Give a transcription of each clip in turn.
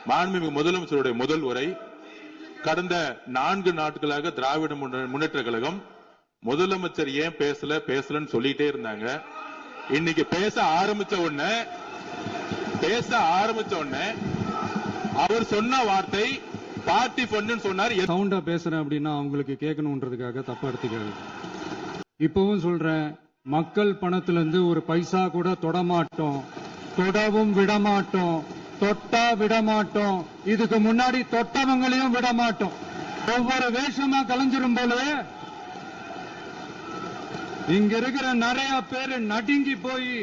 மாண்புமிகு முதலமைச்சருடைய முதல் உரை கடந்த 4 நாட்களாக திராவிட முன்னேற்ற கழகம் முதலமைச்சர் ஏன் பேசலன்னு சொல்லிட்டே இருந்தாங்க. இன்னைக்கு பேச ஆரம்பிச்ச உடனே அவர் சொன்ன வார்த்தை பார்ட்டி ஃபண்ட் சொன்னார். சவுண்டா பேசுறேன் அப்படின்னா அவங்களுக்கு கேட்கணும்ன்றதுக்காக தப்பா எடுத்துக்காது. இப்பவும் சொல்றேன், மக்கள் பணத்திலிருந்து ஒரு பைசா கூட தொடமாட்டோம், தொடவும் விடமாட்டோம், தொட்டா விடமாட்டோம், இதுக்கு முன்னாடி தொட்டவங்களையும் விடமாட்டோம். ஒவ்வொரு வேஷமா கலைஞ்சிரும் போல இங்க இருக்கிற நிறைய பேரு நடுங்கி போய்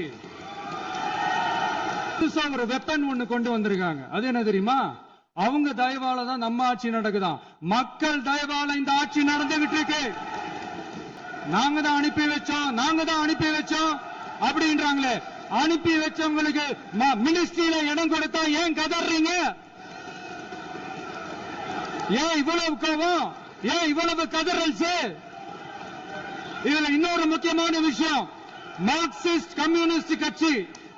ஒரு வெப்பன் ஒண்ணு கொண்டு வந்திருக்காங்க. அது என்ன தெரியுமா? அவங்க தயவால தான் நம்ம ஆட்சி நடக்குதான். மக்கள் தயவால இந்த ஆட்சி நடந்துகிட்டு இருக்கு. நாங்க தான் அனுப்பி வச்சோம் அப்படின்றாங்களே. அனுப்பி வச்சவங்களுக்கு மினிஸ்ட்ரியில இடம் கொடுத்தா ஏன் கதறீங்க? ஏன் இவ்வளவு கோபம்? ஏன் இவ்வளவு கதறல்? இதுல இன்னொரு முக்கியமான விஷயம், மார்க்சிஸ்ட் கம்யூனிஸ்ட் கட்சி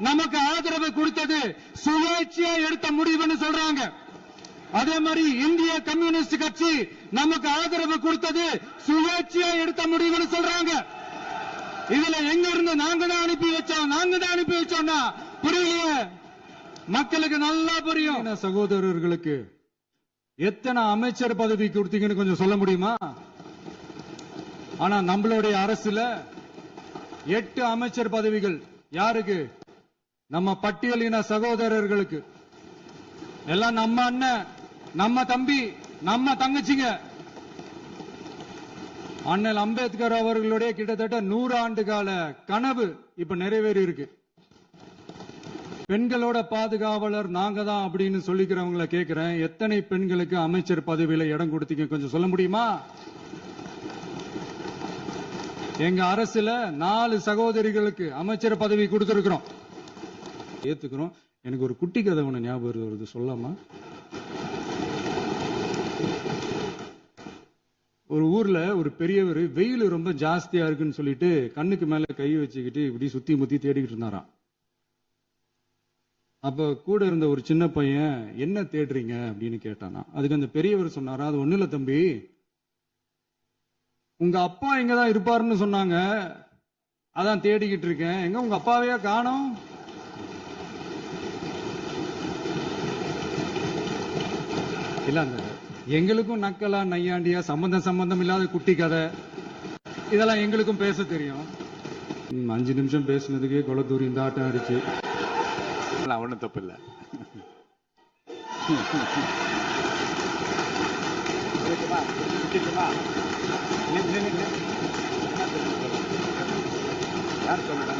நமக்கு ஆதரவு கொடுத்தது சுயேட்சையா எடுத்த முடிவுன்னு சொல்றாங்க. அதே மாதிரி இந்திய கம்யூனிஸ்ட் கட்சி நமக்கு ஆதரவு கொடுத்தது சுயேட்சையா எடுத்த முடிவுன்னு சொல்றாங்க. இதுல எங்க இருந்து நாங்க தான் அனுப்பி வச்சோம்னா புரியலையே. மக்களுக்கு நல்லா புரியும். சகோதரர்களுக்கு எத்தனை அமைச்சர் பதவி கொடுத்தீங்கன்னு கொஞ்சம் சொல்ல முடியுமா? ஆனா நம்மளுடைய அரசுல 8 அமைச்சர் பதவிகள் யாருக்கு? நம்ம பட்டியலின சகோதரர்களுக்கு. எல்லாம் நம்ம அண்ணன், நம்ம தம்பி, நம்ம தங்கச்சிங்க. அண்ணல் அம்பேத்கர் அவர்களுடைய கிட்டத்தட்ட 100 ஆண்டு கால கனவு இப்ப நிறைவேறி இருக்கு. பெண்களோட பாதுகாவலர் நாங்க தான் அப்படின்னு சொல்லிக்கிறவங்களை கேட்கிறேன், எத்தனை பெண்களுக்கு அமைச்சர் பதவியில இடம் கொடுத்தீங்க கொஞ்சம் சொல்ல முடியுமா? எங்க அரசுல 4 சகோதரிகளுக்கு அமைச்சர் பதவி கொடுத்திருக்கிறோம், ஏத்துக்கிறோம். எனக்கு ஒரு குட்டி கதை ஒண்ணு ஞாபகம் வருது, சொல்லாமா? ஒரு ஊர்ல ஒரு பெரியவர் வெயில் ரொம்ப ஜாஸ்தியா இருக்குன்னு சொல்லிட்டு கண்ணுக்கு மேல கை வச்சுக்கிட்டு இப்படி சுத்தி முத்தி தேடிக்கிட்டு இருந்தாராம். அப்ப கூட இருந்த ஒரு சின்ன பையன், என்ன தேடுறீங்க அப்படின்னு கேட்டானா. அதுக்கு அந்த பெரியவர் சொன்னாரா, அது ஒண்ணு இல்ல தம்பி, உங்க அப்பா இங்கதான் இருப்பாருன்னு சொன்னாங்க, அதான் தேடிக்கிட்டு இருக்கேன். எங்க உங்க அப்பாவையா காணோம்? இல்ல, அந்த எங்களுக்கும் நக்கலா நையாண்டியா சம்பந்தம் இல்லாத குட்டி கதை இதெல்லாம் எங்களுக்கும் பேச தெரியும். 5 நிமிஷம் பேசுனதுக்கே கொலத்தூரி இந்த ஆட்டம் ஆயிடுச்சு. ஒன்னும் தப்பு இல்ல. யார் சொல்லுங்க?